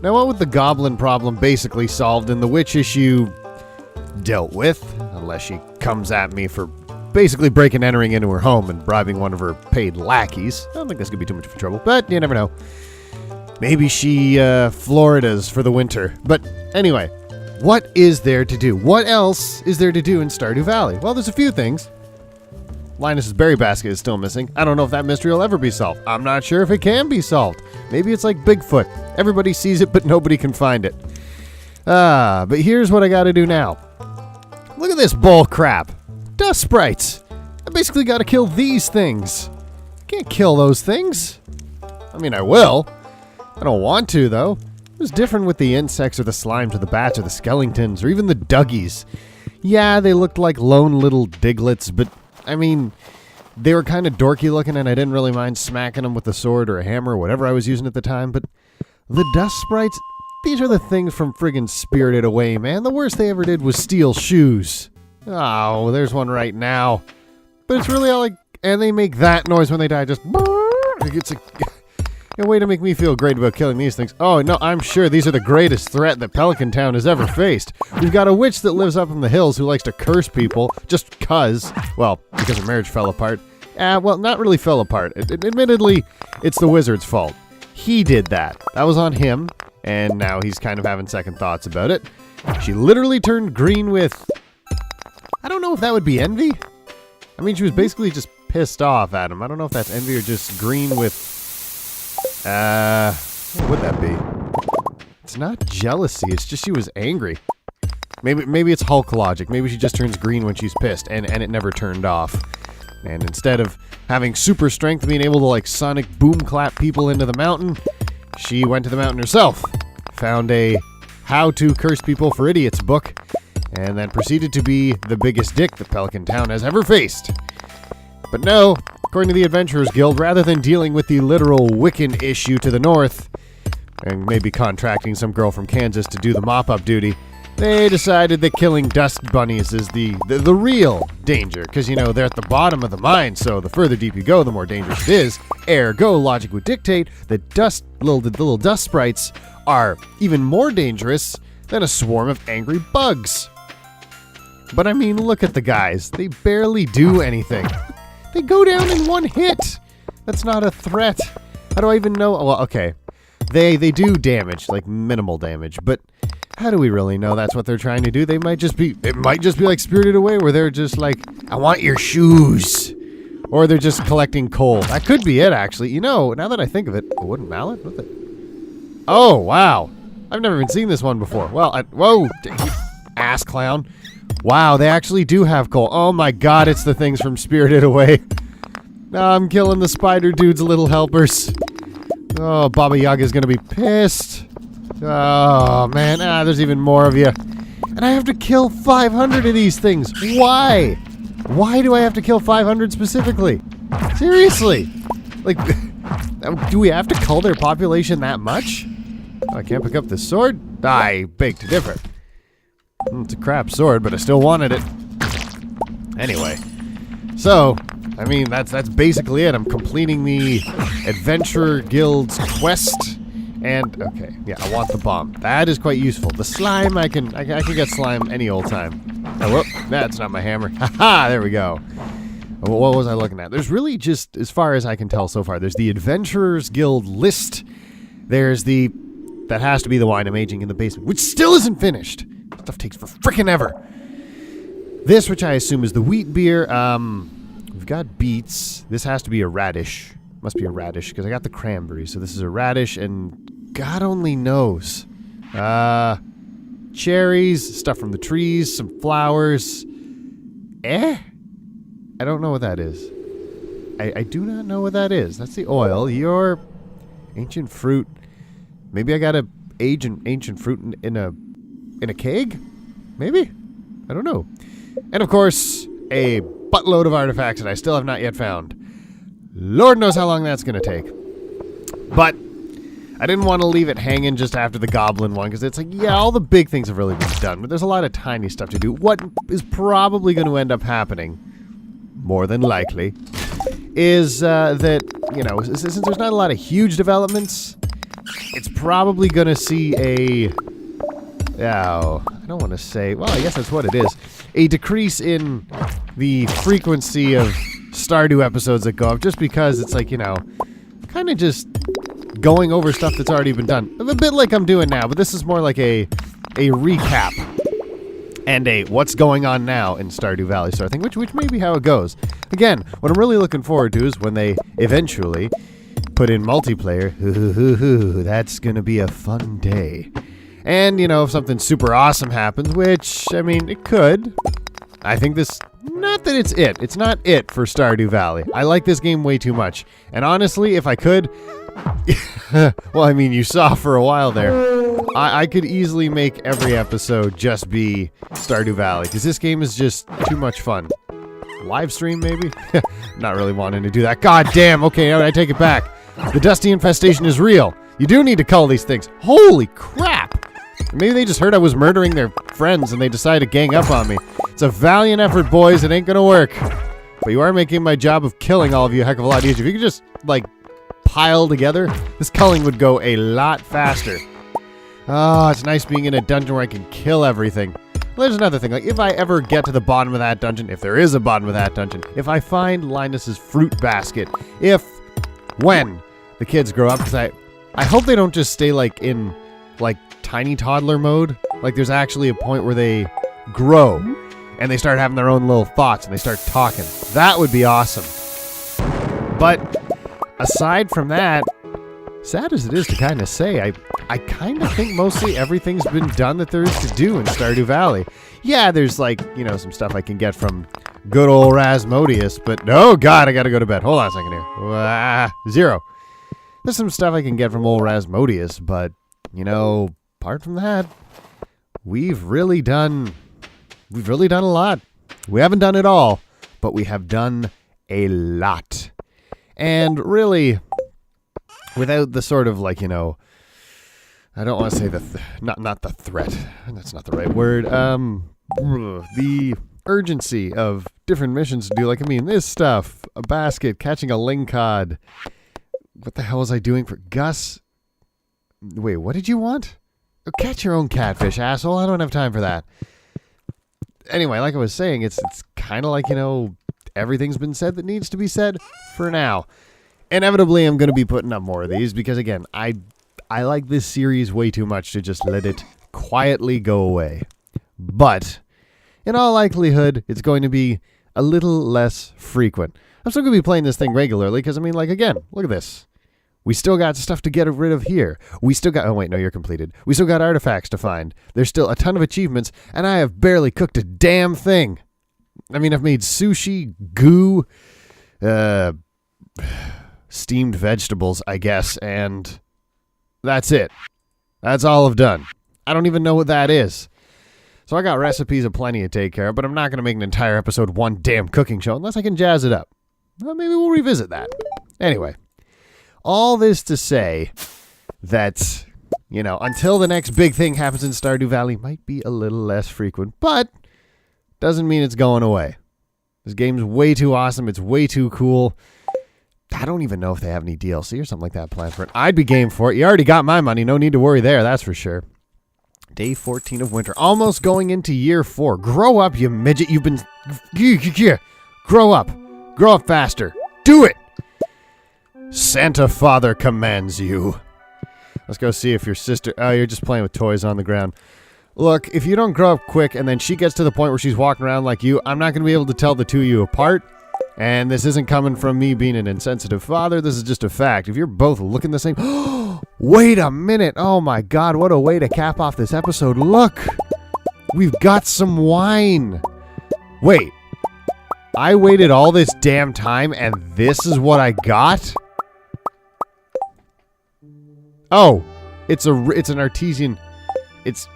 Now, what with the goblin problem basically solved and the witch issue dealt with, unless she comes at me for basically breaking and entering into her home and bribing one of her paid lackeys. I don't think this could be too much of trouble, but you never know. Maybe she Florida's for the winter. But anyway, what is there to do? What else is there to do in Stardew Valley? Well, there's a few things. Linus's berry basket is still missing. I don't know if that mystery will ever be solved. I'm not sure if it can be solved. Maybe it's like Bigfoot. Everybody sees it, but nobody can find it. But here's what I gotta do now. Look at this bull crap. Dust sprites. I basically gotta kill these things. I can't kill those things. I mean, I will. I don't want to, though. It was different with the insects or the slimes or the bats or the skeletons or even the duggies. Yeah, they looked like lone little diglets, but, I mean, they were kind of dorky looking and I didn't really mind smacking them with a sword or a hammer or whatever I was using at the time, but the dust sprites, these are the things from friggin' Spirited Away, man. The worst they ever did was steal shoes. Oh, there's one right now. But it's really all like, and they make that noise when they die, just, it's a way to make me feel great about killing these things. Oh, no, I'm sure these are the greatest threat that Pelican Town has ever faced. We've got a witch that lives up in the hills who likes to curse people just because her marriage fell apart. Well, not really fell apart. Admittedly, it's the wizard's fault. He did that. That was on him, and now he's kind of having second thoughts about it. She literally turned green with... I don't know if that would be envy. I mean, she was basically just pissed off at him. I don't know if that's envy or just green with... what would that be? It's not jealousy, it's just she was angry. Maybe it's Hulk logic. Maybe she just turns green when she's pissed, and it never turned off. And instead of having super strength, being able to like sonic boom clap people into the mountain, she went to the mountain herself, found a How to Curse People for Idiots book, and then proceeded to be the biggest dick that Pelican Town has ever faced. But no, according to the Adventurers Guild, rather than dealing with the literal Wiccan issue to the north, and maybe contracting some girl from Kansas to do the mop-up duty, they decided that killing dust bunnies is the real danger, because, you know, they're at the bottom of the mine, so the further deep you go, the more dangerous it is. Ergo, logic would dictate that the little dust sprites are even more dangerous than a swarm of angry bugs. But I mean, look at the guys. They barely do anything. They go down in one hit. That's not a threat. How do I even know? Well, okay. They do damage, like minimal damage, but how do we really know that's what they're trying to do? It might just be like Spirited Away, where they're just like, I want your shoes. Or they're just collecting coal. That could be it, actually. You know, now that I think of it, a wooden mallet? What the? Oh, wow. I've never even seen this one before. Well, whoa, ass clown. Wow, they actually do have coal. Oh my god, it's the things from Spirited Away. I'm killing the spider dude's little helpers. Oh, Baba Yaga's gonna be pissed. Oh, man. There's even more of you. And I have to kill 500 of these things. Why? Why do I have to kill 500 specifically? Seriously. Like, do we have to cull their population that much? Oh, I can't pick up this sword? I beg to differ. It's a crap sword, but I still wanted it. Anyway. So, I mean, that's basically it. I'm completing the Adventurer Guild's quest. And, okay, yeah, I want the bomb. That is quite useful. The slime, I can get slime any old time. Oh, whoop, that's not my hammer. Haha, there we go. What was I looking at? There's really just, as far as I can tell so far, there's the Adventurers Guild list. There's that has to be the wine I'm aging in the basement, which still isn't finished. Stuff takes for frickin' ever. This, which I assume is the wheat beer. We've got beets. This has to be a radish. Must be a radish, because I got the cranberry. So this is a radish, and God only knows. Cherries, stuff from the trees, some flowers. I don't know what that is. I do not know what that is. That's the oil. Your ancient fruit. Maybe I gotta age an ancient fruit in a keg? Maybe? I don't know. And of course, a buttload of artifacts that I still have not yet found. Lord knows how long that's going to take. But I didn't want to leave it hanging just after the goblin one, because it's like, yeah, all the big things have really been done, but there's a lot of tiny stuff to do. What is probably going to end up happening, more than likely, is that, you know, since there's not a lot of huge developments, it's probably going to see I don't want to say, well, I guess that's what it is. A decrease in the frequency of Stardew episodes that go up, just because it's like, kind of just going over stuff that's already been done. A bit like I'm doing now, but this is more like a recap and a what's going on now in Stardew Valley sort of thing, which may be how it goes. Again, what I'm really looking forward to is when they eventually put in multiplayer. That's going to be a fun day. And, if something super awesome happens, which, I mean, it could. I think this, not that it's it. It's not it for Stardew Valley. I like this game way too much. And honestly, if I could, well, I mean, you saw for a while there, I could easily make every episode just be Stardew Valley, because this game is just too much fun. Live stream, maybe? Not really wanting to do that. God damn, okay, I take it back. The Dusty infestation is real. You do need to cull these things. Holy crap! Maybe they just heard I was murdering their friends and they decided to gang up on me. It's a valiant effort, boys. It ain't gonna work. But you are making my job of killing all of you a heck of a lot easier. If you could just, pile together, this culling would go a lot faster. Oh, it's nice being in a dungeon where I can kill everything. Well, there's another thing. If I ever get to the bottom of that dungeon, if there is a bottom of that dungeon, if I find Linus's fruit basket, when the kids grow up, because I hope they don't just stay, in, tiny toddler mode. There's actually a point where they grow and they start having their own little thoughts and they start talking. That would be awesome. But aside from that, sad as it is to kind of say, I kind of think mostly everything's been done that there is to do in Stardew Valley. Yeah, there's some stuff I can get from good old Rasmodius, but oh god, I gotta go to bed. Hold on a second here. 0. There's some stuff I can get from old Rasmodius, but apart from that, we've really done a lot. We haven't done it all, but we have done a lot. And really, without the sort of I don't want to say not the threat. That's not the right word. The urgency of different missions to do. This stuff, a basket, catching a lingcod. What the hell was I doing for Gus? Wait, what did you want? Catch your own catfish, asshole. I don't have time for that. Anyway, like I was saying, it's kind of everything's been said that needs to be said for now. Inevitably, I'm going to be putting up more of these because, again, I like this series way too much to just let it quietly go away. But, in all likelihood, it's going to be a little less frequent. I'm still going to be playing this thing regularly because, again, look at this. We still got stuff to get rid of here. We still got... Oh, wait, no, you're completed. We still got artifacts to find. There's still a ton of achievements, and I have barely cooked a damn thing. I've made sushi, goo, steamed vegetables, I guess, and that's it. That's all I've done. I don't even know what that is. So I got recipes aplenty to take care of, but I'm not going to make an entire episode one damn cooking show unless I can jazz it up. Well, maybe we'll revisit that. Anyway. All this to say that, until the next big thing happens in Stardew Valley, might be a little less frequent, but doesn't mean it's going away. This game's way too awesome. It's way too cool. I don't even know if they have any DLC or something like that planned for it. I'd be game for it. You already got my money. No need to worry there, that's for sure. Day 14 of winter. Almost going into year 4. Grow up, you midget. You've been... Grow up. Grow up faster. Do it! Santa Father commands you. Let's go see if your sister... Oh, you're just playing with toys on the ground. Look, if you don't grow up quick and then she gets to the point where she's walking around like you, I'm not going to be able to tell the two of you apart. And this isn't coming from me being an insensitive father. This is just a fact. If you're both looking the same... Wait a minute. Oh my god, what a way to cap off this episode. Look! We've got some wine. Wait. I waited all this damn time and this is what I got? Oh, it's an artesian. It's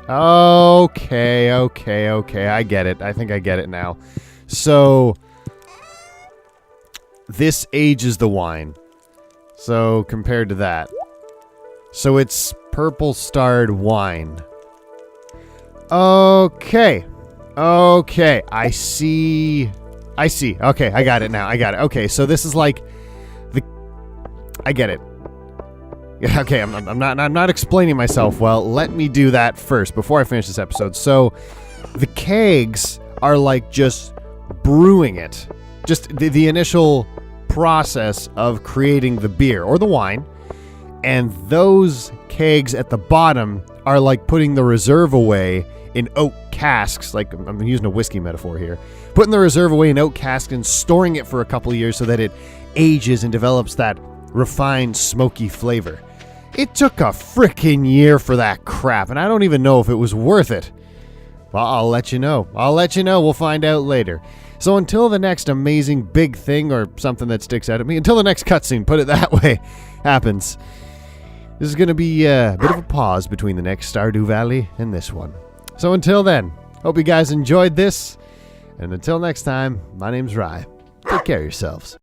okay. I get it. I think I get it now. So this ages the wine. So compared to that, so it's purple starred wine. Okay. I see. Okay, I got it now. Okay, so this is like I get it. Yeah, okay, I'm not explaining myself well. Let me do that first before I finish this episode. So, the kegs are like just brewing it. Just the initial process of creating the beer or the wine. And those kegs at the bottom are like putting the reserve away in oak casks. Like, I'm using a whiskey metaphor here. Putting the reserve away in oak casks and storing it for a couple of years so that it ages and develops that refined, smoky flavor. It took a frickin' year for that crap, and I don't even know if it was worth it. Well, I'll let you know. We'll find out later. So until the next amazing big thing or something that sticks out at me, until the next cutscene, put it that way, happens, this is going to be a bit of a pause between the next Stardew Valley and this one. So until then, hope you guys enjoyed this, and until next time, my name's Rye. Take care of yourselves.